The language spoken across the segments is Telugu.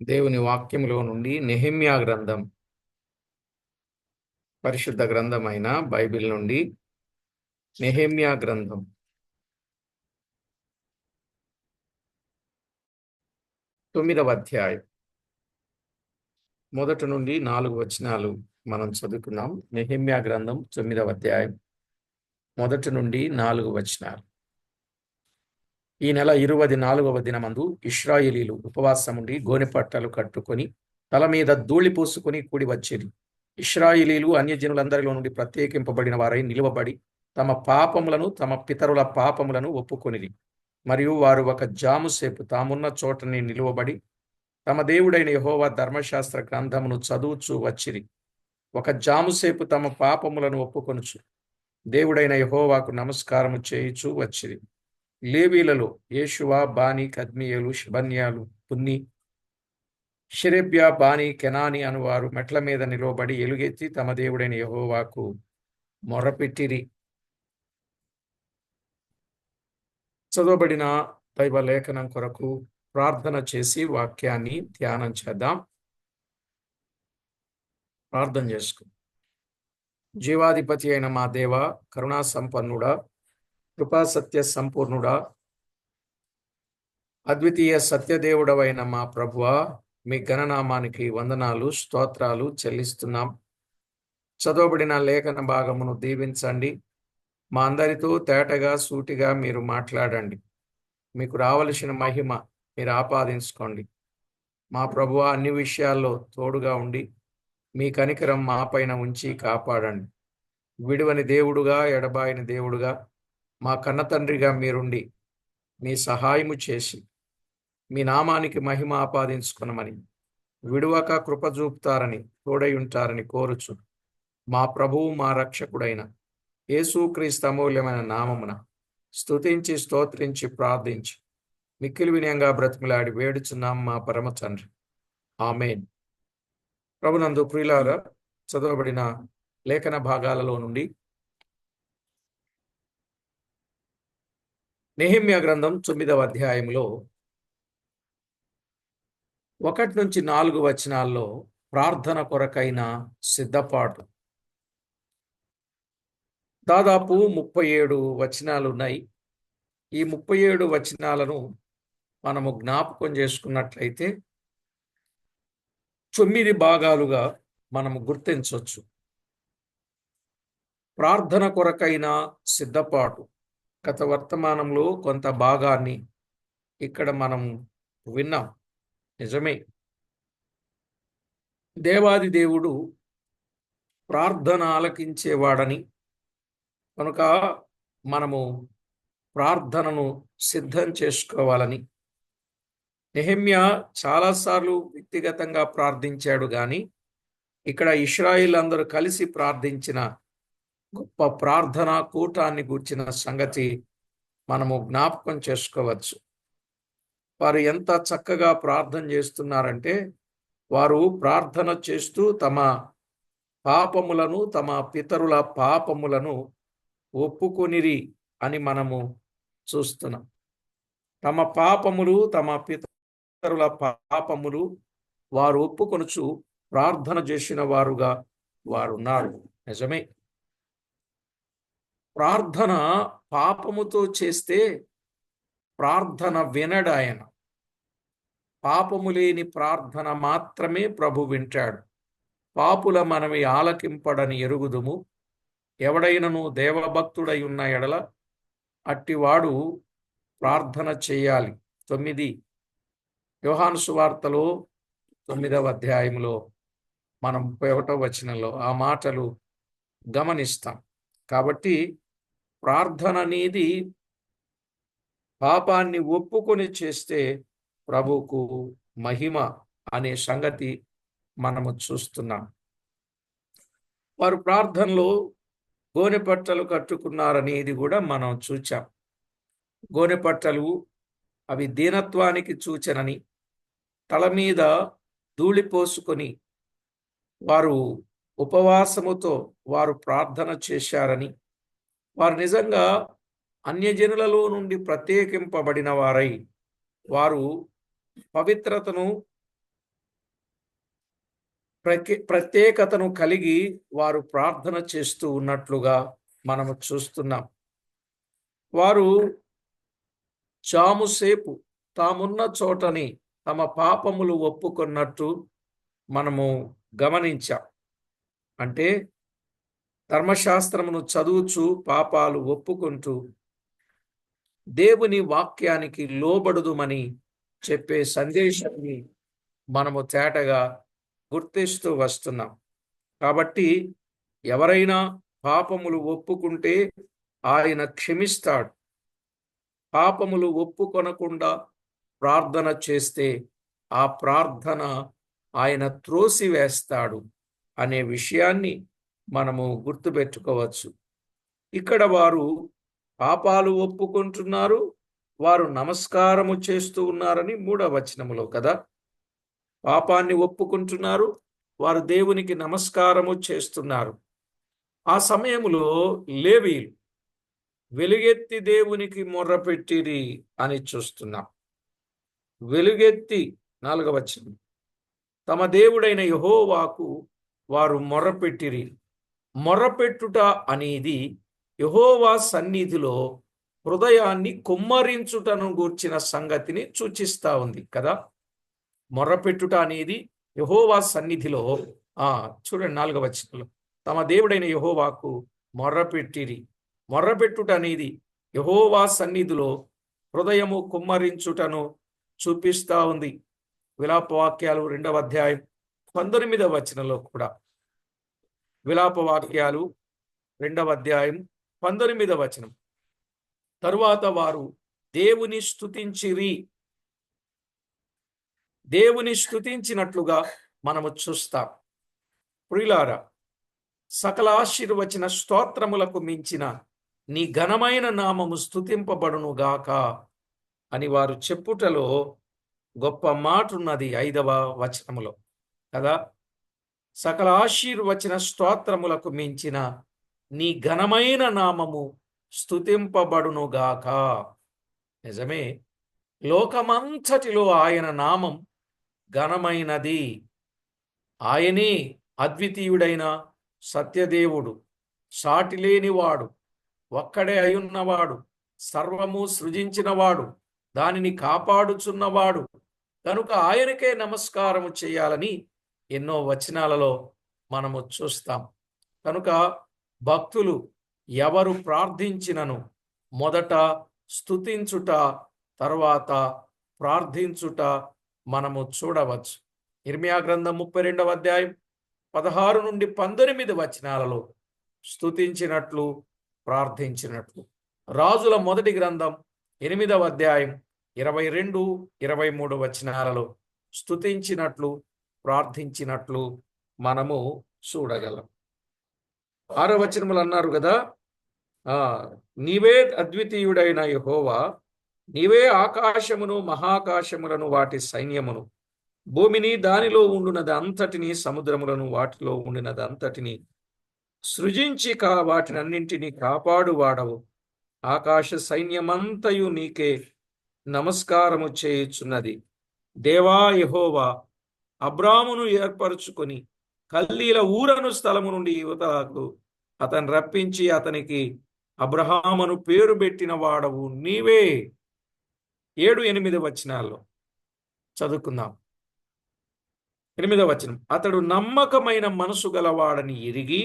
దేవుని వాక్యములో నుండి నెహెమ్యా గ్రంథం, పరిశుద్ధ గ్రంథమైన బైబిల్ నుండి నెహెమ్యా గ్రంథం 9వ అధ్యాయం మొదటి నుండి 4 వచనాలు మనం చదువుకున్నాం. నెహెమ్యా గ్రంథం 9వ అధ్యాయం మొదటి నుండి 4 వచనాలు. ఈ నెల 24వ దినమందు ఇశ్రాయేలీలు ఉపవాసముండి గోనెపట్టలు కట్టుకొని తల మీద ధూళి పూసుకొని కూడి వచ్చిరి. ఇశ్రాయేలీలు అన్యజనులందరిలో నుండి ప్రత్యేకింపబడిన వారై నిలువబడి తమ పాపములను తమ పితరుల పాపములను ఒప్పుకొనిరి. మరియు వారు ఒక జాము సేపు తామున్న చోటని నిలువబడి తమ దేవుడైన యెహోవా ధర్మశాస్త్ర గ్రంథమును చదువుచూ వచ్చిరి. ఒక జాముసేపు తమ పాపములను ఒప్పుకొనుచు దేవుడైన యెహోవాకు నమస్కారము చేయుచూ వచ్చిరి. లేవీలలో యేషువ, బాని, కద్మియేలు, షెబన్యాలు, పున్ని, షెరెబ్యా, బాని, కెనాని అనువారు మెట్ల మీద నిలవబడి ఎలుగెత్తి తమ దేవుడైన యెహోవాకు మొరపెట్టిరి. చదవబడిన దైవ లేఖనం కొరకు ప్రార్థన చేసి వాక్యాన్ని ధ్యానం చేద్దాం. ప్రార్థన చేసుకు. జీవాధిపతి అయిన మా దేవ, కరుణా సంపన్నుడా, కృపా సత్య సంపూర్ణుడా, అద్వితీయ సత్యదేవుడవైన మా ప్రభువా, మీ ఘననామానికి వందనాలు, స్తోత్రాలు చెల్లిస్తున్నాం. చదవబడిన లేఖన భాగమును దీవించండి. మా అందరితో తేటగా సూటిగా మీరు మాట్లాడండి. మీకు రావలసిన మహిమ మీరు ఆపాదించుకోండి. మా ప్రభువా, అన్ని విషయాల్లో తోడుగా ఉండి మీ కనికరం మా పైన ఉంచి కాపాడండి. విడువని దేవుడుగా, ఎడబాయని దేవుడుగా, మా కన్నతండ్రిగా మీరుండి మీ సహాయము చేసి మీ నామానికి మహిమ ఆపాదించుకునమని, విడువక కృప చూపుతారని, తోడై ఉంటారని కోరుచు మా ప్రభువు మా రక్షకుడైన యేసుక్రీస్తు అమూల్యమైన నామమున స్తుతించి స్తోత్రించి ప్రార్థించి మిక్కిలి వినయంగా బ్రతిమలాడి వేడుచున్నాం మా పరమ తండ్రి. ఆమేన్. ప్రభునందు ప్రియులారా, చదవబడిన లేఖన భాగాలలో నుండి నెహెమ్యా గ్రంథం 9వ అధ్యాయంలో 1 నుంచి 4 వచనాల్లో ప్రార్థన కొరకైన సిద్ధపాటు. దాదాపు 37 వచనాలు ఉన్నాయి. ఈ 37 వచనాలను మనము జ్ఞాపకం చేసుకున్నట్లయితే 9 భాగాలుగా మనము గుర్తించవచ్చు. ప్రార్థన కొరకైన సిద్ధపాటు. గత వర్తమానంలో కొంత భాగాన్ని ఇక్కడ మనం విన్నాం. నిజమే, దేవాది దేవుడు ప్రార్థన ఆలకించేవాడని, కనుక మనము ప్రార్థనను సిద్ధం చేసుకోవాలని నెహెమ్యా చాలాసార్లు వ్యక్తిగతంగా ప్రార్థించాడు. కానీ ఇక్కడ ఇశ్రాయేల్ అందరూ కలిసి ప్రార్థించిన గొప్ప ప్రార్థన కూటాన్ని గూర్చిన సంగతి మనము జ్ఞాపకం చేసుకోవచ్చు. వారు ఎంత చక్కగా ప్రార్థన చేస్తున్నారంటే, వారు ప్రార్థన చేస్తూ తమ పాపములను, తమ పితరుల పాపములను ఒప్పుకొనిరి అని మనము చూస్తున్నాం. తమ పాపములు, తమ పితరుల పాపములు వారు ఒప్పుకొనుచు ప్రార్థన చేసిన వారుగా వారున్నారు. నిజమే, ప్రార్థన పాపముతో చేస్తే ప్రార్థన వినడాయన. పాపము లేని ప్రార్థన మాత్రమే ప్రభు వింటాడు. పాపుల మనవి ఆలకింపడని ఎరుగుదుము. ఎవడైనను దేవభక్తుడై ఉన్న ఎడల అట్టివాడు ప్రార్థన చేయాలి. 9 యోహాను సువార్తలో 9వ అధ్యాయంలో మనం 1వ వచనంలో ఆ మాటలు గమనిస్తాం. కాబట్టి ప్రార్థన అనేది పాపాన్ని ఒప్పుకొని చేస్తే ప్రభువుకు మహిమ అనే సంగతి మనము చూస్తున్నాం. వారు ప్రార్థనలో గోనెపట్టలు కట్టుకున్నారనేది కూడా మనం చూచాం. గోనెపట్టలు అవి దీనత్వానికి సూచనని, తల మీద ధూళి పోసుకొని వారు ఉపవాసముతో వారు ప్రార్థన చేశారని, వారు నిజంగా అన్యజనులలో నుండి ప్రత్యేకింపబడిన వారై వారు పవిత్రతను ప్రత్యేకతను కలిగి వారు ప్రార్థన చేస్తూ ఉన్నట్లుగా మనము చూస్తున్నాం. వారు చాముసేపు తామున్న చోటని తమ పాపములు ఒప్పుకున్నట్టు మనము గమనించాం. అంటే ధర్మశాస్త్రమును చదువుచు పాపాలు ఒప్పుకుంటూ దేవుని వాక్యానికి లోబడుదుమని చెప్పే సందేశాన్ని మనము తేటగా గుర్తిస్తూ వస్తున్నాం. కాబట్టి ఎవరైనా పాపములు ఒప్పుకుంటే ఆయన క్షమిస్తాడు. పాపములు ఒప్పుకొనకుండా ప్రార్థన చేస్తే ఆ ప్రార్థన ఆయన త్రోసివేస్తాడు అనే విషయాన్ని మనము గుర్తుపెట్టుకోవచ్చు. ఇక్కడ వారు పాపాలు ఒప్పుకుంటున్నారు, వారు నమస్కారము చేస్తూ ఉన్నారని 3వ వచనములో కదా. పాపాన్ని ఒప్పుకుంటున్నారు, వారు దేవునికి నమస్కారము చేస్తున్నారు. ఆ సమయంలో లేవీయులు వెలుగెత్తి దేవునికి మొర్రపెట్టిరి అని చూస్తున్నాం. వెలుగెత్తి 4వ వచనం, తమ దేవుడైన యెహోవాకు వారు మొర్రపెట్టిరి. మొర్రపెట్టుట అనేది యెహోవా సన్నిధిలో హృదయాన్ని కుమ్మరించుటను గూర్చిన సంగతిని సూచిస్తా ఉంది కదా. మొర్రపెట్టుట అనేది యెహోవా సన్నిధిలో చూడండి 4వ వచనంలో, తమ దేవుడైన యెహోవాకు మొర్రపెట్టిరి. మొర్రపెట్టుట అనేది యెహోవా సన్నిధిలో హృదయము కుమ్మరించుటను చూపిస్తా ఉంది. విలాపవాక్యాలు 2వ అధ్యాయం 19వ వచనంలో కూడా, విలాపవాక్యాలు 2వ అధ్యాయం 19వ వచనం, తరువాత వారు దేవుని స్తుతించిరి. దేవుని స్తుతించినట్లుగా మనము చూస్తాం. ప్రియులారా, సకల ఆశీర్వచన స్తోత్రములకు మించిన నీ ఘనమైన నామము స్తుతింపబడును గాక అని వారు చెప్పుటలో గొప్ప మాట ఉన్నది 5వ వచనములో కదా. సకల ఆశీర్వచన స్తోత్రములకు మించిన నీ ఘనమైన నామము స్తుతింపబడును గాక. నిజమే, లోకమంతటిలో ఆయన నామం ఘనమైనది. ఆయనే అద్వితీయుడైన సత్యదేవుడు, సాటిలేనివాడు, ఒక్కడే అయున్నవాడు, సర్వము సృజించినవాడు, దానిని కాపాడుచున్నవాడు. కనుక ఆయనకే నమస్కారము చేయాలని ఎన్నో వచనాలలో మనము చూస్తాం. కనుక భక్తులు ఎవరు ప్రార్థించినను మొదట స్తుతించుట, తర్వాత ప్రార్థించుట మనము చూడవచ్చు. ఇర్మియా గ్రంథం 32వ అధ్యాయం 16 నుండి 19 వచనాలలో స్తుతించినట్లు, ప్రార్థించినట్లు. రాజుల మొదటి గ్రంథం 8వ అధ్యాయం 22, 23 వచనాలలో స్తుతించినట్లు, ప్రార్థించినట్లు మనము చూడగలం. 6వ వచనములు అన్నారు కదా, నీవే అద్వితీయుడైన యెహోవా, నీవే ఆకాశమును మహాకాశములను వాటి సైన్యమును, భూమిని దానిలో ఉండునది అంతటిని, సముద్రములను వాటిలో ఉండినది అంతటిని సృజించి వాటినన్నింటినీ కాపాడువాడవు. ఆకాశ సైన్యమంతయు నీకే నమస్కారము చేయుచున్నది. దేవా యెహోవా, అబ్రామును ఏర్పరచుకొని కల్దీల ఊరను స్థలము నుండి యువతకు అతను రప్పించి అతనికి అబ్రహామును పేరు పెట్టిన వాడవు నీవే. 7, 8 వచనాల్లో చదువుకుందాం. 8వ వచనం, అతడు నమ్మకమైన మనసు గలవాడని ఎరిగి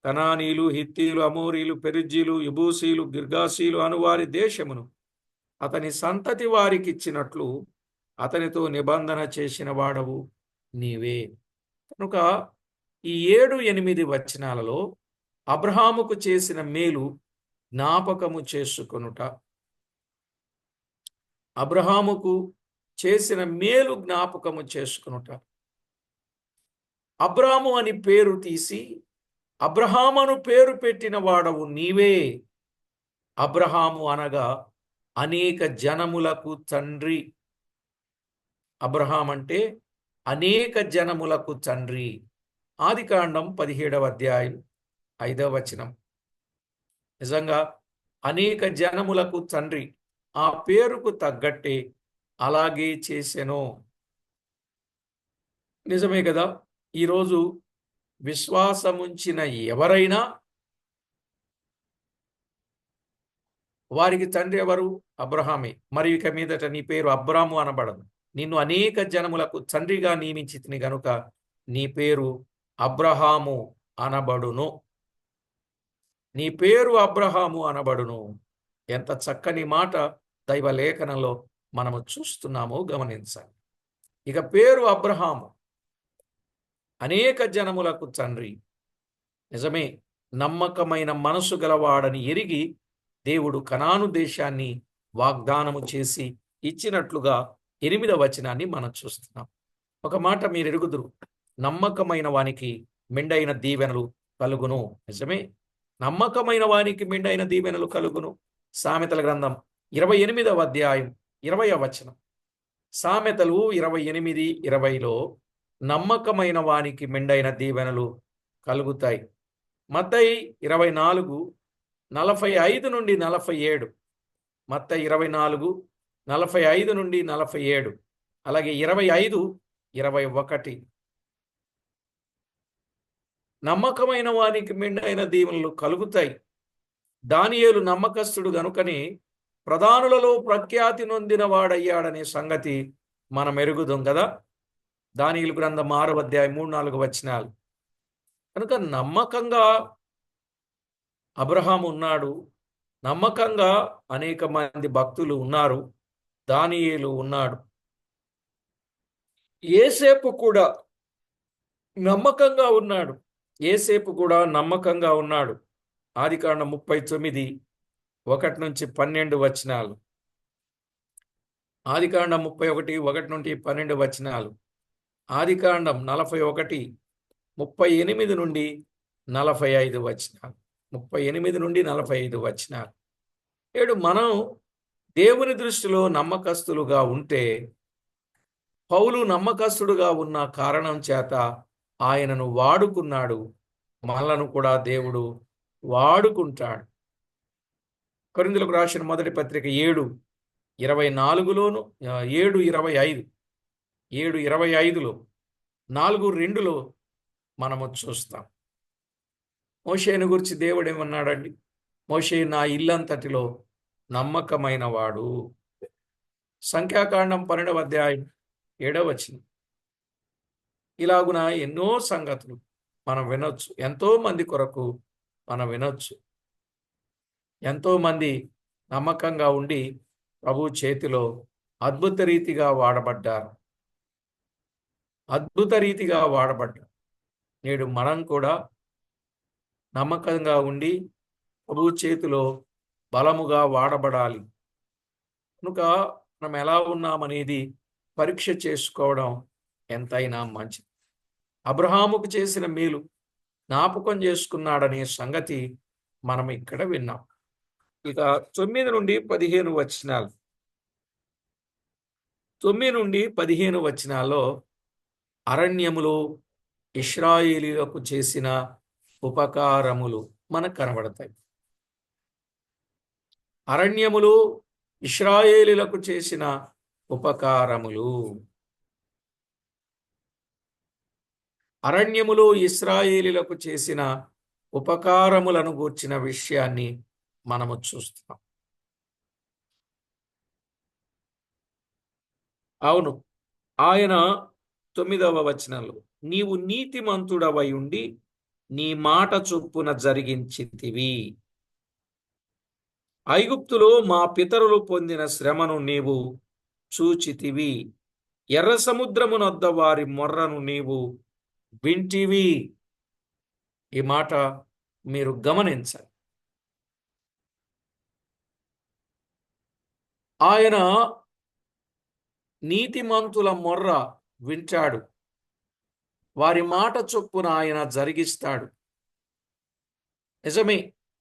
కనానీలు, హిత్తీలు, అమోరీలు, పెరిజ్జీలు, యెబూసీలు, గిర్గాసీలు అనువారి దేశమును అతని సంతతి వారికి ఇచ్చినట్లు అతనితో నిబంధన చేసిన వాడవు నీవే. కనుక ఈ 7, 8 వచనాలలో అబ్రహాముకు చేసిన మేలు జ్ఞాపకము చేసుకొనుట, అబ్రహాముకు చేసిన మేలు జ్ఞాపకము చేసుకొనుట. అబ్రాము అని పేరు తీసి అబ్రహామును పేరు పెట్టిన వాడవు నీవే. అబ్రహాము అనగా అనేక జనములకు తండ్రి. అబ్రహాం అంటే అనేక జనములకు తండ్రి. ఆదికాండం 17వ అధ్యాయం 5వ వచనం. నిజంగా అనేక జనములకు తండ్రి, ఆ పేరుకు తగ్గట్టే అలాగే చేసెను. నిజమే కదా. ఈరోజు విశ్వాసముంచిన ఎవరైనా వారికి తండ్రి ఎవరు? అబ్రహామే. మరియు ఇక మీదట నీ పేరు అబ్రాము అనబడదు, నిన్ను అనేక జనములకు తండ్రిగా నియమించితిని గనుక నీ పేరు అబ్రహాము అనబడును. నీ పేరు అబ్రహాము అనబడును. ఎంత చక్కని మాట దైవ లేఖనంలో మనము చూస్తున్నామో గమనించాలి. ఇక పేరు అబ్రహాము, అనేక జనములకు తండ్రి. నిజమే, నమ్మకమైన మనసు గలవాడని ఎరిగి దేవుడు కనాను దేశాన్ని వాగ్దానము చేసి ఇచ్చినట్లుగా 8వ వచనాన్ని మనం చూస్తున్నాం. ఒక మాట మీరు ఎరుగుదురు, నమ్మకమైన వానికి మెండైన దీవెనలు కలుగును. నిజమే, నమ్మకమైన వానికి మెండైన దీవెనలు కలుగును. సామెతల గ్రంథం 28వ అధ్యాయం 20వ వచనం. సామెతలు 28:20లో నమ్మకమైన వానికి మెండైన దీవెనలు కలుగుతాయి. మత్తయి 24:45 నుండి 47, మత్తయి 24:45 నుండి 47, అలాగే 25:21. నమ్మకమైన వానికి మెండైన దీవెనలు కలుగుతాయి. దానియేలు నమ్మకస్తుడు గనుకనే ప్రధానులలో ప్రఖ్యాతి నొందిన వాడయ్యాడనే సంగతి మనం ఎరుగుదాం కదా. దానియేలు గ్రంథం 6వ అధ్యాయం 3-4 వచనాలు. కనుక నమ్మకంగా అబ్రహాము ఉన్నాడు, నమ్మకంగా అనేక మంది భక్తులు ఉన్నారు, దానియేలు ఉన్నాడు. యేసేపు కూడా నమ్మకంగా ఉన్నాడు. యేసేపు కూడా నమ్మకంగా ఉన్నాడు. ఆదికాండం 39:1-12 వచనాలు. ఆదికాండం 31:1-12 వచనాలు. ఆదికాండం 41:38-45 వచనాలు. 38-45 వచనాలు. మనం దేవుని దృష్టిలో నమ్మకస్తులుగా ఉంటే, పౌలు నమ్మకస్తుడుగా ఉన్న కారణం చేత ఆయనను వాడుకున్నాడు, మనలను కూడా దేవుడు వాడుకుంటాడు. కొరింథీయులకు రాసిన మొదటి పత్రిక 7:24లోను 7:25లో 4:2లో మనము చూస్తాం. మోషేను గురించి దేవుడు ఏమన్నాడండి? మోషే నా ఇల్లంతటిలో నమ్మకమైన వాడు. సంఖ్యాకాండం 12వ అధ్యాయం 7వ వచనం. ఇలాగున ఎన్నో సంగతులు మనం వినొచ్చు. ఎంతో మంది కొరకు మనం వినొచ్చు. ఎంతో మంది నమ్మకంగా ఉండి ప్రభు చేతిలో అద్భుత రీతిగా వాడబడ్డారు. నేడు మనం కూడా నమ్మకంగా ఉండి ప్రభు చేతిలో బలముగా వాడబడాలి. కనుక మనం ఎలా ఉన్నామనేది పరీక్ష చేసుకోవడం ఎంతైనా మంచిది. అబ్రహాముకు చేసిన మేలు జ్ఞాపకం చేసుకున్నాడనే సంగతి మనం ఇక్కడ విన్నాం. ఇక 9-15 వచనాలు. 9-15 వచనాల్లో అరణ్యములో ఇశ్రాయేలీయులకు చేసిన ఉపకారములు మనకు కనబడతాయి. అరణ్యములో ఇశ్రాయేలీయులకు చేసిన ఉపకారములు. అరణ్యములో ఇశ్రాయేలీయులకు చేసిన ఉపకారములను గూర్చిన విషయాన్ని మనము చూస్తాం. అవును, ఆయన 9వ వచనంలో నీవు నీతిమంతుడవై ఉండి నీ మాట చొప్పున జరిగించితివి. ఐగుప్తులో మా పితరులు పొందిన శ్రమను నీవు చూచితివి. ఎర్ర సముద్రమునొద్ద వారి మొర్రను నీవు వింటివి. ఈ మాట మీరు గమనించాలి. ఆయన నీతిమంతుల మొర్ర వింటాడు, వారి మాట చొప్పున ఆయన జరిగిస్తాడు. నిజమే,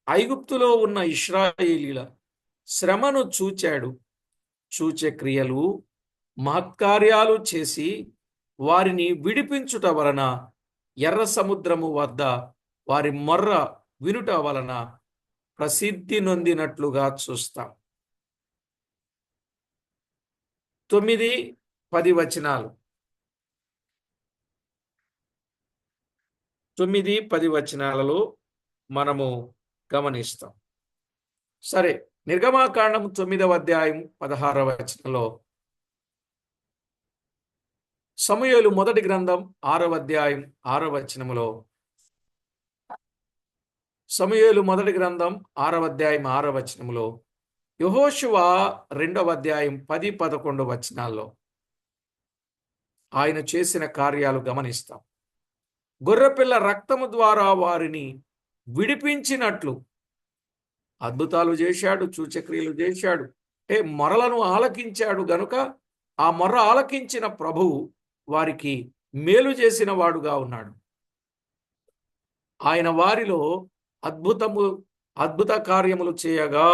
ఐగుప్తులో ఉన్న ఇశ్రాయేలీయుల శ్రమను చూచాడు. చూచే క్రియలు మహత్కార్యాలు చేసి వారిని విడిపించుట వలన, ఎర్ర సముద్రము వద్ద వారి మొర్ర వినుట వలన ప్రసిద్ధి నొందినట్లుగా చూస్తాం. 9-10 వచనాలు. 9, 10 వచనాలలో మనము గమనిస్తాం. సరే, నిర్గమాకాండం 9వ అధ్యాయం 16వ వచనంలో, సమూయేలు మొదటి గ్రంథం 6వ అధ్యాయం 6వ వచనములో, సమూయేలు మొదటి గ్రంథం 6వ అధ్యాయం 6వ వచనములో, యెహోషువ 2వ అధ్యాయం 10, 11 వచనాల్లో ఆయన చేసిన కార్యాలు గమనిస్తాం. గొర్రెపిల్ల రక్తము ద్వారా వారిని విడిపించినట్లు అద్భుతాలు చేశాడు, సూచక్రియలు చేశాడు. అంటే మొరలను ఆలకించాడు గనుక ఆ మొర్ర ఆలకించిన ప్రభువు వారికి మేలు చేసిన వాడుగా ఉన్నాడు. ఆయన వారిలో అద్భుత కార్యములు చేయగా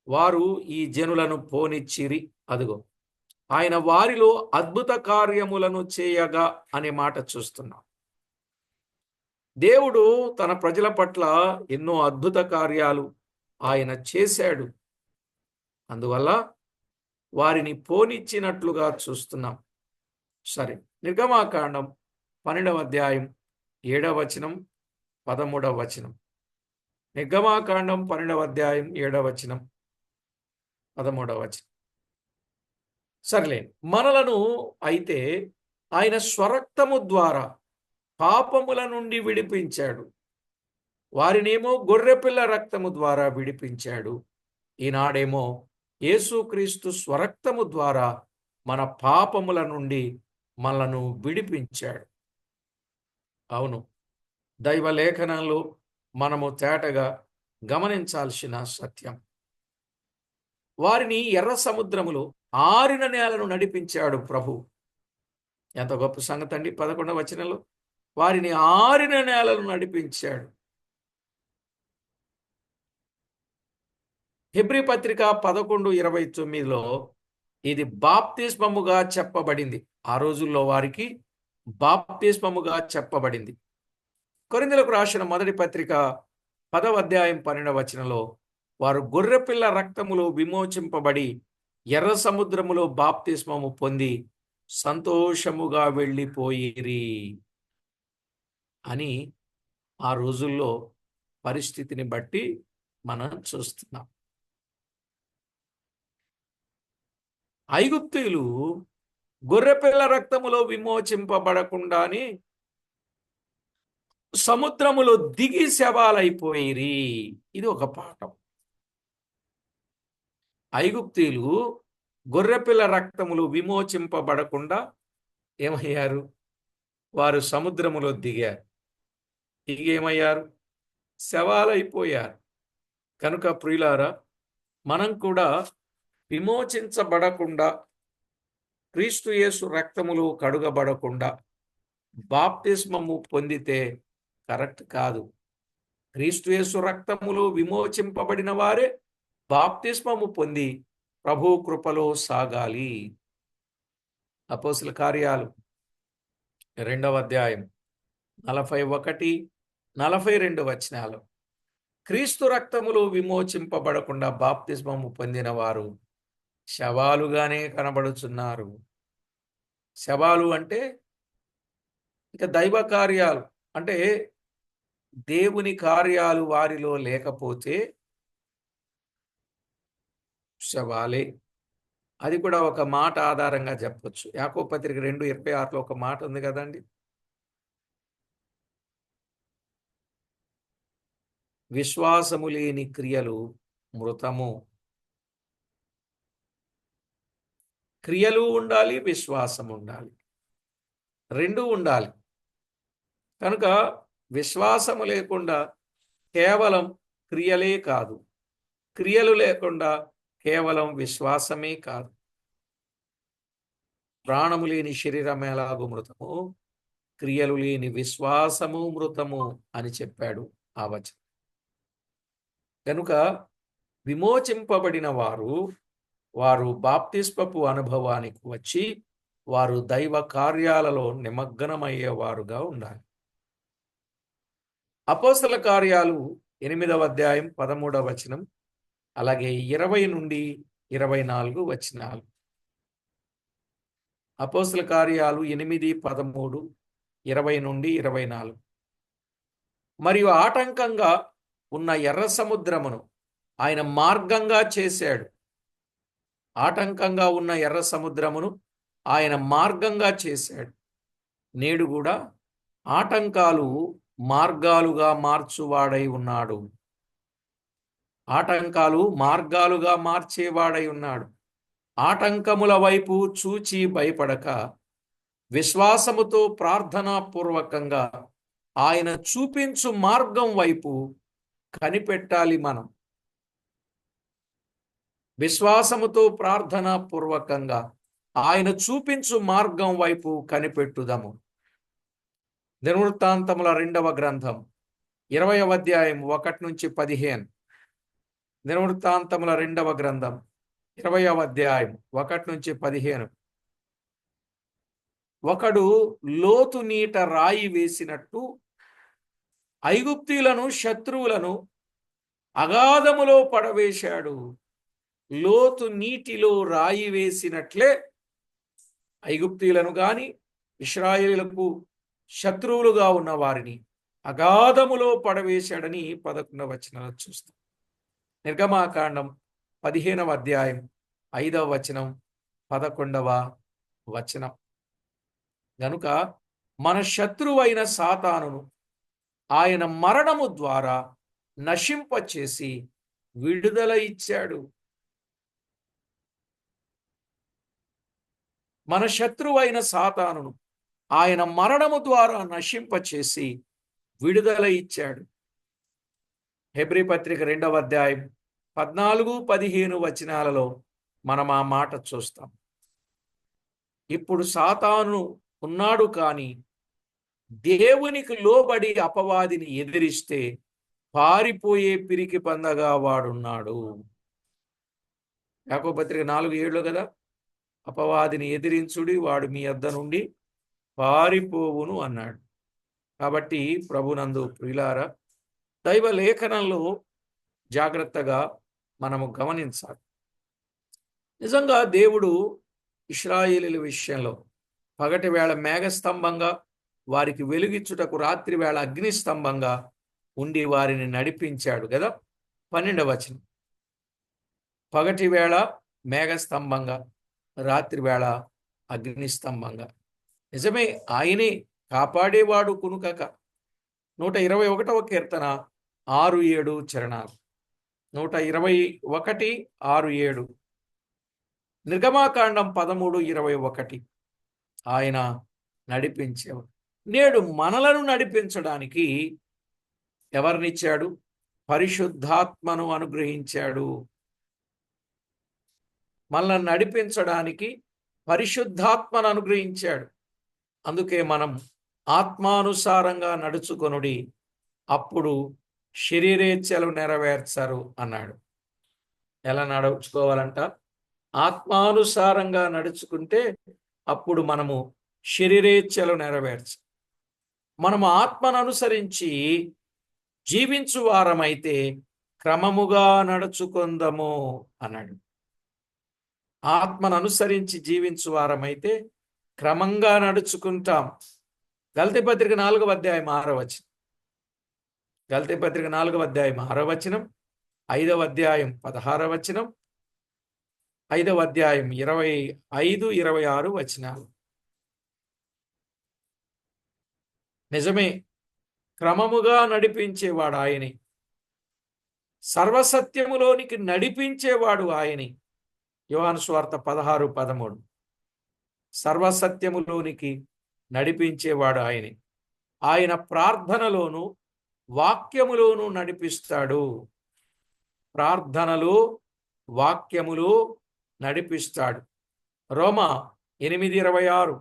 వారు ఈ జనులను పోనిచ్చిరి. అదుగో, ఆయన వారిలో అద్భుత కార్యములను చేయగా అనే మాట చూస్తున్నాం. దేవుడు తన ప్రజల పట్ల ఎన్నో అద్భుత కార్యాలు ఆయన చేశాడు. అందువల్ల వారిని పోనిచ్చినట్లుగా చూస్తున్నాం. సరే, నిర్గమాకాండం 12వ అధ్యాయం 7వ వచనం, 13వ వచనం. నిర్గమాకాండం 12వ అధ్యాయం 7వ వచనం, 13వ వచనం. సర్లే, మనలను అయితే ఆయన స్వరక్తము ద్వారా పాపముల నుండి విడిపించాడు. వారినేమో గొర్రెపిల్ల రక్తము ద్వారా విడిపించాడు. ఈనాడేమో యేసుక్రీస్తు స్వరక్తము ద్వారా మన పాపముల నుండి మనలను విడిపించాడు. అవును, దైవ లేఖనంలో మనము తేటగా గమనించాల్సిన సత్యం. వారిని ఎర్ర సముద్రములో ఆరిన నేలను నడిపించాడు ప్రభు. ఎంత గొప్ప సంగతి అండి! 11వ వచనంలో వారిని ఆరిన నేలను నడిపించాడు. హెబ్రీ పత్రిక 11:29లో ఇది బాప్తిస్మముగా చెప్పబడింది. ఆ రోజుల్లో వారికి బాప్తిస్మముగా చెప్పబడింది. కొరింథీయులకు రాసిన మొదటి పత్రిక 10వ అధ్యాయం 12వ వచనంలో, వారు గొర్రెపిల్ల రక్తములో విమోచింపబడి ఎర్ర సముద్రములో బాప్తిస్మము పొంది సంతోషముగా వెళ్ళిపోయిరి అని ఆ రోజుల్లో పరిస్థితిని బట్టి మనం చూస్తున్నాం. ఐగుప్తీయులు గొర్రెపిల్ల రక్తములో విమోచింపబడకుండానే సముద్రములో దిగి శవాలైపోయిరి. ఇది ఒక పాఠం. ఐగుప్తీయులు గొర్రెపిల్ల రక్తములు విమోచింపబడకుండా ఏమయ్యారు? వారు సముద్రములో దిగారు. దిగేమయ్యారు? శవాలైపోయారు. కనుక ప్రియులారా, మనం కూడా విమోచించబడకుండా, క్రీస్తు యేసు రక్తములు కడుగబడకుండా బాప్తిస్మము పొందితే కరెక్ట్ కాదు. క్రీస్తు యేసు రక్తములు విమోచింపబడిన వారే బాప్తిస్మము పొంది ప్రభు కృపలో సాగాలి. అపోస్తలుల కార్యాలు 2వ అధ్యాయం 41, 42 వచనాలు, క్రీస్తు రక్తములు విమోచింపబడకుండా బాప్తిస్మము పొందిన వారు శవాలుగానే కనబడుచున్నారు. శవాలు అంటే ఇక దైవ కార్యాలు, అంటే దేవుని కార్యాలు వారిలో లేకపోతే శవాలే. అది కూడా ఒక మాట ఆధారంగా చెప్పొచ్చు. యాకోబు పత్రిక 2:26లో ఒక మాట ఉంది కదండి, విశ్వాసము లేని క్రియలు మృతము. క్రియలు ఉండాలి, విశ్వాసం ఉండాలి, రెండూ ఉండాలి. కనుక విశ్వాసము లేకుండా కేవలం క్రియలే కాదు, క్రియలు లేకుండా కేవలం విశ్వాసమే కాదు. ప్రాణము లేని శరీరం ఎలాగూ మృతము, క్రియలు లేని విశ్వాసము మృతము అని చెప్పాడు ఆ వచనం. కనుక విమోచింపబడిన వారు బాప్తిస్మపు అనుభవానికి వచ్చి వారు దైవ కార్యాలలో నిమగ్నమయ్యేవారుగా ఉండాలి. అపోస్తలుల కార్యాలు 8వ అధ్యాయం 13వ వచనం, అలాగే 20 నుండి 24 వచనాలు. అపోస్తలుల కార్యాలు 8, 13, 20 నుండి 24. మరియు ఆటంకంగా ఉన్న ఎర్ర సముద్రమును ఆయన మార్గంగా చేశాడు. ఆటంకంగా ఉన్న ఎర్ర సముద్రమును ఆయన మార్గంగా చేశాడు. నేడు కూడా ఆటంకాలు మార్గాలుగా మార్చువాడై ఉన్నాడు. ఆటంకాలు మార్గాలుగా మార్చేవాడై ఉన్నాడు. ఆటంకముల వైపు చూచి భయపడక విశ్వాసముతో ప్రార్థనాపూర్వకంగా ఆయన చూపించు మార్గం వైపు కనిపెట్టాలి. మనం విశ్వాసముతో ప్రార్థనాపూర్వకంగా ఆయన చూపించు మార్గం వైపు కనిపెట్టుదము. దినవృత్తాంతముల 2వ గ్రంథం 20వ అధ్యాయం 1-15. దినవృత్తాంతముల 2వ గ్రంథం 20వ అధ్యాయం 1-15. ఒకడు లోతు నీట రాయి వేసినట్టు ఐగుప్తీయులను శత్రువులను అగాధములో పడవేశాడు. లోతు నీటిలో రాయి వేసినట్లే ఐగుప్తీయులను గాని ఇశ్రాయేలులకు శత్రువులుగా ఉన్న వారిని అగాధములో పడవేశాడని 11వ వచనంలో చూస్తాం. నిర్గమాకాండం 15వ అధ్యాయం 5వ వచనం 11వ వచనం. గనుక మన శత్రువైన సాతానును ఆయన మరణము ద్వారా నశింపచేసి విడుదల ఇచ్చాడు. మన శత్రువైన సాతానును ఆయన మరణము ద్వారా నశింపచేసి విడుదల ఇచ్చాడు. హెబ్రీ పత్రిక 2వ అధ్యాయం 14-15 వచనాలలో మనం ఆ మాట చూస్తాం. ఇప్పుడు సాతాను ఉన్నాడు, కానీ దేవునికి లోబడి అపవాదిని ఎదిరిస్తే పారిపోయే పిరికి పందగా వాడున్నాడు. యాకోబు పత్రిక 4:7 కదా, అపవాదిని ఎదిరించుడి, వాడు మీ యొద్ద నుండి పారిపోవును అన్నాడు. కాబట్టి ప్రభునందు ప్రియులారా, దైవ లేఖనంలో జాగ్రత్తగా మనము గమనించాలి. నిజంగా దేవుడు ఇశ్రాయేలీయుల విషయంలో పగటి వేళ మేఘస్తంభంగా, వారికి వెలుగిచ్చుటకు రాత్రి వేళ అగ్నిస్తంభంగా ఉండి వారిని నడిపించాడు కదా. 12వ వచనం, పగటి వేళ మేఘస్తంభంగా, రాత్రి వేళ అగ్నిస్తంభంగా. నిజమే, ఆయనే కాపాడేవాడు కునుకక. 121వ కీర్తన 6-7 చరణాలు. 121:6-7. నిర్గమాకాండం 13:21. ఆయన నడిపించేవాడు. నేడు మనలను నడిపించడానికి ఎవరినిచ్చాడు? పరిశుద్ధాత్మను అనుగ్రహించాడు. మనల్ని నడిపించడానికి పరిశుద్ధాత్మను అనుగ్రహించాడు. అందుకే మనం ఆత్మానుసారంగా నడుచుకొనుడి, అప్పుడు శరీరేచ్ఛలు నెరవేర్చరు అన్నాడు. ఎలా నడుచుకోవాలంట? ఆత్మానుసారంగా నడుచుకుంటే అప్పుడు మనము శరీరేచ్ఛలు నెరవేర్చు. మనము ఆత్మను అనుసరించి జీవించు వారమైతే క్రమముగా నడుచుకుందాము అన్నాడు. ఆత్మను అనుసరించి జీవించు వారమైతే క్రమంగా నడుచుకుంటాం. గలతీ పత్రిక 4వ అధ్యాయం 6వ వచనం. గలతీ పత్రిక 4వ అధ్యాయం 6వ వచనం, 5వ అధ్యాయం 16వ వచనం, 5వ అధ్యాయం 25-26 వచనాలు. నిజమే, క్రమముగా నడిపించేవాడు ఆయనే. సర్వసత్యములోనికి నడిపించేవాడు ఆయనే. యోహాను సువార్త 16:13. సర్వసత్యములోనికి నడిపించేవాడు ఆయనే. ఆయన ప్రార్థనలోను వాక్యములోను నడిపిస్తాడు. ప్రార్థనలో వాక్యములో నడిపిస్తాడు. రోమా 8:26.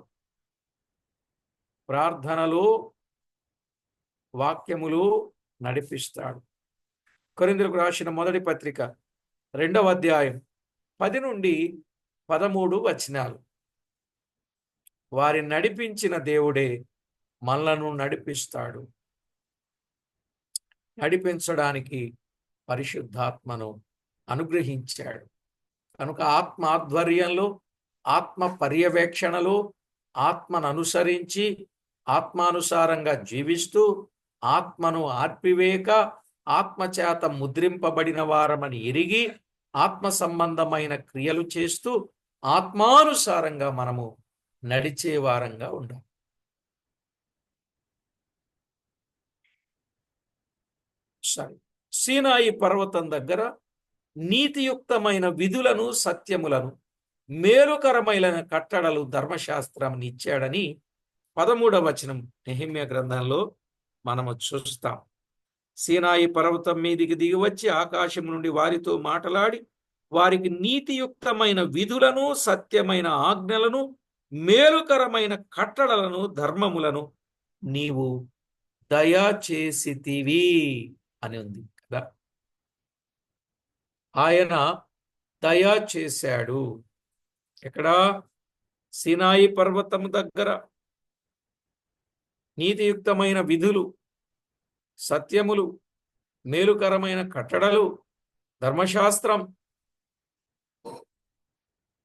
ప్రార్థనలో వాక్యములు నడిపిస్తాడు. కొరింథీయులకు రాసిన మొదటి పత్రిక 2వ అధ్యాయం 10-13 వచనాలు. వారిని నడిపించిన దేవుడే మనలను నడిపిస్తాడు. నడిపించడానికి పరిశుద్ధాత్మను అనుగ్రహించాడు. కనుక ఆత్మ ఆధ్వర్యంలో, ఆత్మ పర్యవేక్షణలో, ఆత్మను అనుసరించి ఆత్మానుసారంగా జీవిస్తూ ఆత్మను ఆర్పివేక ఆత్మచేత ముద్రింపబడిన వారమని ఎరిగి ఆత్మ సంబంధమైన క్రియలు చేస్తూ ఆత్మానుసారంగా మనము నడిచే వారంగా ఉండాలి. సరే, సీనాయి పర్వతం దగ్గర నీతియుక్తమైన విధులను సత్యములను మేలుకరమైన కట్టడలు ధర్మశాస్త్రం ఇచ్చాడని 13వ వచనం నెహెమ్యా గ్రంథంలో మనము చూస్తాం. సీనాయి పర్వతం మీదికి దిగివచ్చి ఆకాశం నుండి వారితో మాట్లాడి వారికి నీతియుక్తమైన విధులను సత్యమైన ఆజ్ఞలను మేలుకరమైన కట్టడలను ధర్మములను నీవు దయచేసితివి అని ఉంది కదా. ఆయన దయ చేశాడు. ఎక్కడ? సీనాయి పర్వతం దగ్గర నీతియుక్తమైన విధులు, సత్యములు, మేలుకరమైన కట్టడలు, ధర్మశాస్త్రం.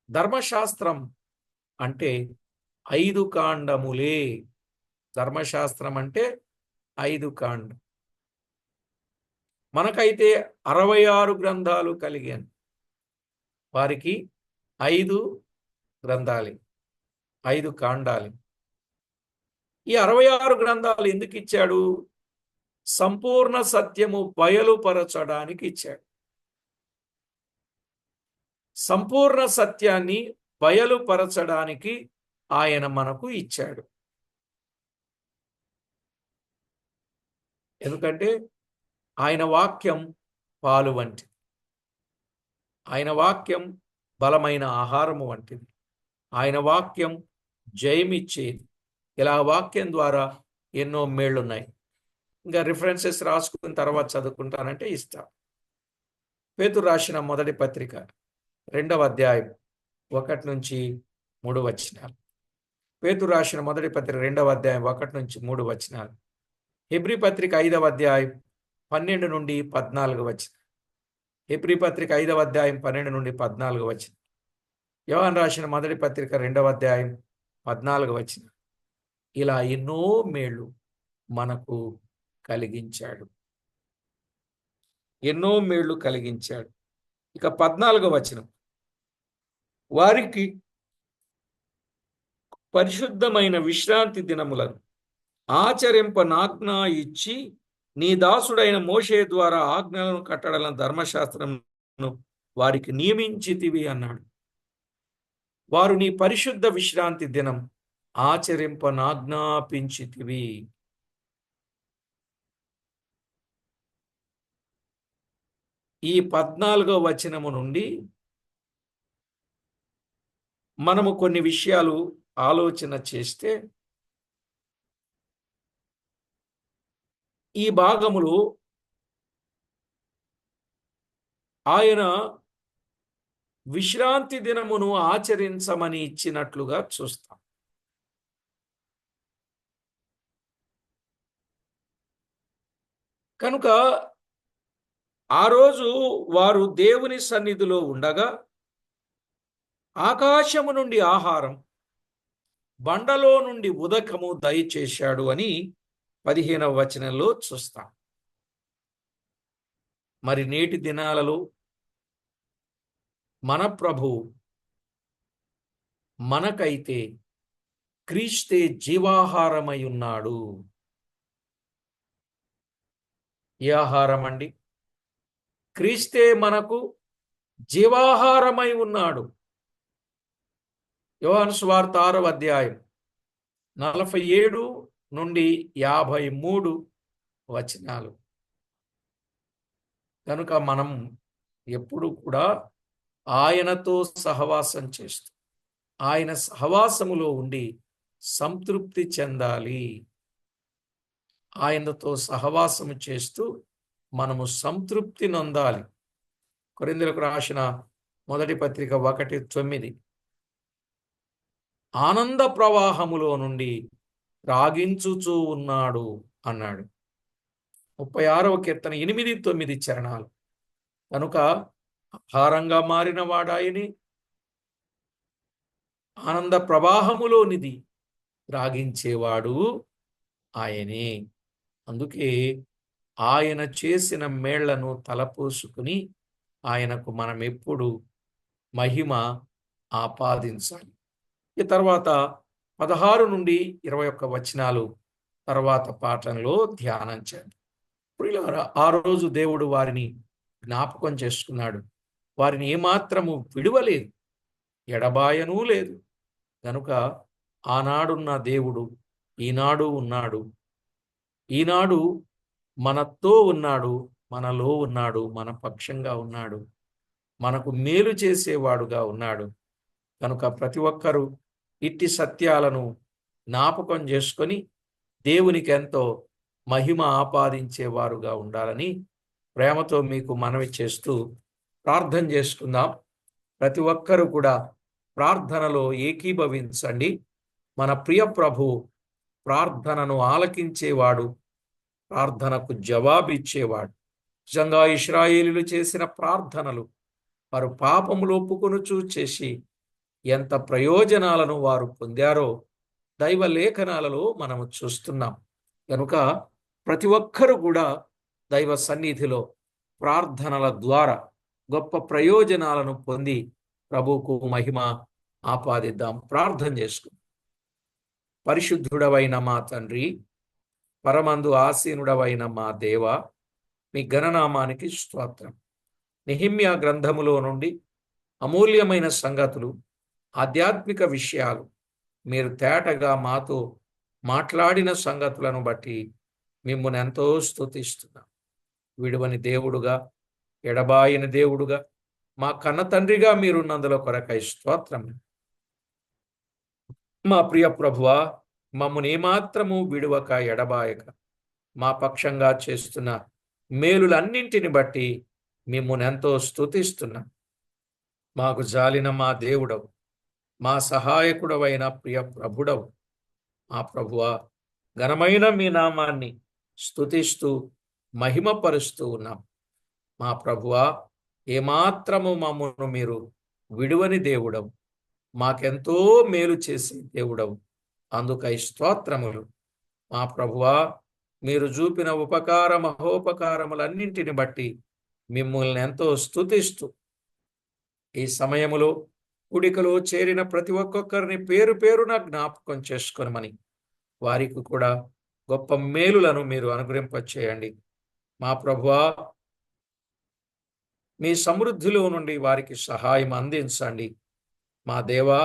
ధర్మశాస్త్రం అంటే 5 కాండములే. ధర్మశాస్త్రం అంటే 5 కాండం. మనకైతే 66 గ్రంథాలు కలిగాను, వారికి 5 గ్రంథాలు, 5 కాండాలు. ఈ 66 గ్రంథాలు ఎందుకు ఇచ్చాడు? సంపూర్ణ సత్యము బయలుపరచడానికి ఇచ్చాడు. సంపూర్ణ సత్యాన్ని బయలుపరచడానికి ఆయన మనకు ఇచ్చాడు. ఎందుకంటే ఆయన వాక్యం పాలు వంటిది, ఆయన వాక్యం బలమైన ఆహారము వంటిది, ఆయన వాక్యం జయమిచ్చేది. ఇలా వాక్యం ద్వారా ఎన్నో మేళ్ళున్నాయి. ఇంకా రిఫరెన్సెస్ రాసుకున్న తర్వాత చదువుకుంటానంటే ఇస్తా. పేతురు రాసిన మొదటి పత్రిక 2వ అధ్యాయం 1 నుంచి 3 వచనాలు. పేతురు రాసిన మొదటి పత్రిక 2వ అధ్యాయం 1 నుంచి 3 వచనాలు. హెబ్రీ పత్రిక 5వ అధ్యాయం 12 నుండి 14 వచనాలు. హెబ్రీ పత్రిక 5వ అధ్యాయం 12 నుండి 14 వచనాలు. యోహాను రాసిన మొదటి పత్రిక 2వ అధ్యాయం 14 వచనాలు. ఇలా ఎన్నో మేళ్ళు మనకు కలిగించాడు, ఎన్నో మేళ్ళు కలిగించాడు. ఇక 14వ వచనం, వారికి పరిశుద్ధమైన విశ్రాంతి దినములను ఆచరింపనాజ్ఞ ఇచ్చి నీ దాసుడైన మోషే ద్వారా ఆజ్ఞలను కట్టడలను ధర్మశాస్త్రమును వారికి నియమించితివి అన్నాడు. వారు నీ పరిశుద్ధ విశ్రాంతి దినం ఆచరింపనాజ్ఞాపించితివి. ఈ 14వ వచనము నుండి మనము కొన్ని విషయాలు ఆలోచన చేస్తే, ఈ భాగములో ఆయన విశ్రాంతి దినమును ఆచరించమని ఇచ్చినట్లుగా చూస్తాం. కనుక ఆ రోజు వారు దేవుని సన్నిధిలో ఉండగా ఆకాశము నుండి ఆహారం, బండలో నుండి ఉదకము దయచేశాడు అని 15వ వచనంలో చూస్తాం. మరి నేటి దినాలలో మన ప్రభువు మనకైతే క్రీస్తే జీవాహారమై ఉన్నాడు. ఏ ఆహారం అండి? క్రీస్తే మనకు జీవాహారమై ఉన్నాడు. యోహాను సువార్త 6వ అధ్యాయం 47 నుండి 53 వచనాలు. కనుక మనం ఎప్పుడు కూడా ఆయనతో సహవాసం చేస్తూ ఆయన సహవాసములో ఉండి సంతృప్తి చెందాలి. ఆయనతో సహవాసము చేస్తూ మనము సంతృప్తి నొందాలి. కొరింథీయులకు రాసిన మొదటి పత్రిక 1:9 ఆనంద ప్రవాహములో నుండి రాగించుచూ ఉన్నాడు అన్నాడు. 36వ కీర్తన 8-9 చరణాలు. కనుక ఆహారంగా మారిన వాడాయని, ఆనంద ప్రవాహములోనిది రాగించేవాడు ఆయనే. అందుకే ఆయన చేసిన మేళ్లను తలపోసుకుని ఆయనకు మనం ఎప్పుడు మహిమ ఆపాదించాలి. ఈ తర్వాత 16 నుండి 21 వచనాలు తర్వాత పాఠంలో ధ్యానం చేద్దాం. ప్రియులారా, ఆ రోజు దేవుడు వారిని జ్ఞాపకం చేసుకున్నాడు. వారిని ఏమాత్రము విడువలేదు, ఎడబాయనూ లేదు. గనుక ఆనాడున్న దేవుడు ఈనాడు ఉన్నాడు. ఈనాడు మనతో ఉన్నాడు, మనలో ఉన్నాడు, మన పక్షంగా ఉన్నాడు, మనకు మేలు చేసేవాడుగా ఉన్నాడు. కనుక ప్రతి ఒక్కరూ ఇట్టి సత్యాలను జ్ఞాపకం చేసుకొని దేవునికి ఎంతో మహిమ ఆపాదించేవారుగా ఉండాలని ప్రేమతో మీకు మనవి చేస్తూ ప్రార్థన చేసుకుందాం. ప్రతి ఒక్కరూ కూడా ప్రార్థనలో ఏకీభవించండి. మన ప్రియ ప్రభు ప్రార్థనను ఆలకించేవాడు, ప్రార్థనకు జవాబిచ్చేవాడు. నిజంగా ఇశ్రాయేలీయులు చేసిన ప్రార్థనలు వారు పాపములు ఒప్పుకొనుచూ చేసి ఎంత ప్రయోజనాలను వారు పొందారో దైవ లేఖనాలలో మనము చూస్తున్నాం. కనుక ప్రతి ఒక్కరూ కూడా దైవ సన్నిధిలో ప్రార్థనల ద్వారా గొప్ప ప్రయోజనాలను పొంది ప్రభువుకు మహిమ ఆపాదిద్దాం. ప్రార్థన చేసుకుందాం. పరిశుద్ధుడవైన మా తండ్రి, పరమందు ఆసీనుడవైన మా దేవ, మీ ఘననామానికి స్తోత్రం. నెహెమ్యా గ్రంథములో నుండి అమూల్యమైన సంగతులు, ఆధ్యాత్మిక విషయాలు మీరు తేటగా మాతో మాట్లాడిన సంగతులను బట్టి మిమ్మల్ని ఎంతో స్తుతిస్తున్నాం. విడువని దేవుడుగా, ఎడబాయని దేవుడుగా, మా కన్న తండ్రిగా మీరున్నందుల కొరకై స్తోత్రం. మా ప్రియ ప్రభువా, మమ్మల్ని ఏమాత్రము విడువక ఎడబాయక మా పక్షంగా చేస్తున్న మేలులన్నింటిని బట్టి మిమ్మల్ని ఎంతో స్తుతిస్తున్నాం. మాకు జాలిన మా దేవుడవు, మా సహాయకుడవైన ప్రియ ప్రభుడవు. మా ప్రభువా, ఘనమైన మీ నామాన్ని స్తుతిస్తూ మహిమపరుస్తూ ఉన్నాం. మా ప్రభువా, ఏమాత్రము మమ్మను మీరు విడువని దేవుడవు, మాకెంతో మేలు చేసే దేవుడవు. అందుకై స్తోత్రములు. మా ప్రభువా, మీరు చూపిన ఉపకార మహోపకారములన్నింటిని బట్టి మిమ్మల్ని ఎంతో స్తుతిస్తూ ఈ సమయములో కూడికలో చేరిన ప్రతి ఒక్కొక్కరిని పేరు పేరున జ్ఞాపకం చేసుకోనమని, వారికి కూడా గొప్ప మేలులను మీరు అనుగ్రహింపచేయండి. మా ప్రభువా, మీ సమృద్ధిలో నుండి వారికి సహాయం అందించండి. మా దేవా,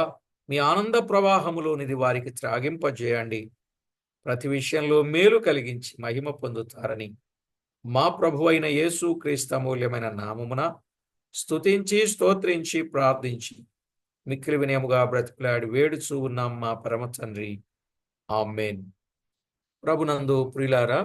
మీ ఆనంద ప్రవాహములోనిది వారికి త్రాగింపజేయండి. ప్రతి విషయంలో మేలు కలిగించి మహిమ పొందుతారని మా ప్రభు అయిన యేసు క్రీస్తు అమూల్యమైన నామమున స్తుతించి స్తోత్రించి ప్రార్థించి మిక్కిలి వినయముగా బ్రతికిలాడి వేడుచూ ఉన్నాం మా పరమ తండ్రి. ఆమేన్. ప్రభునందు ప్రియులారా,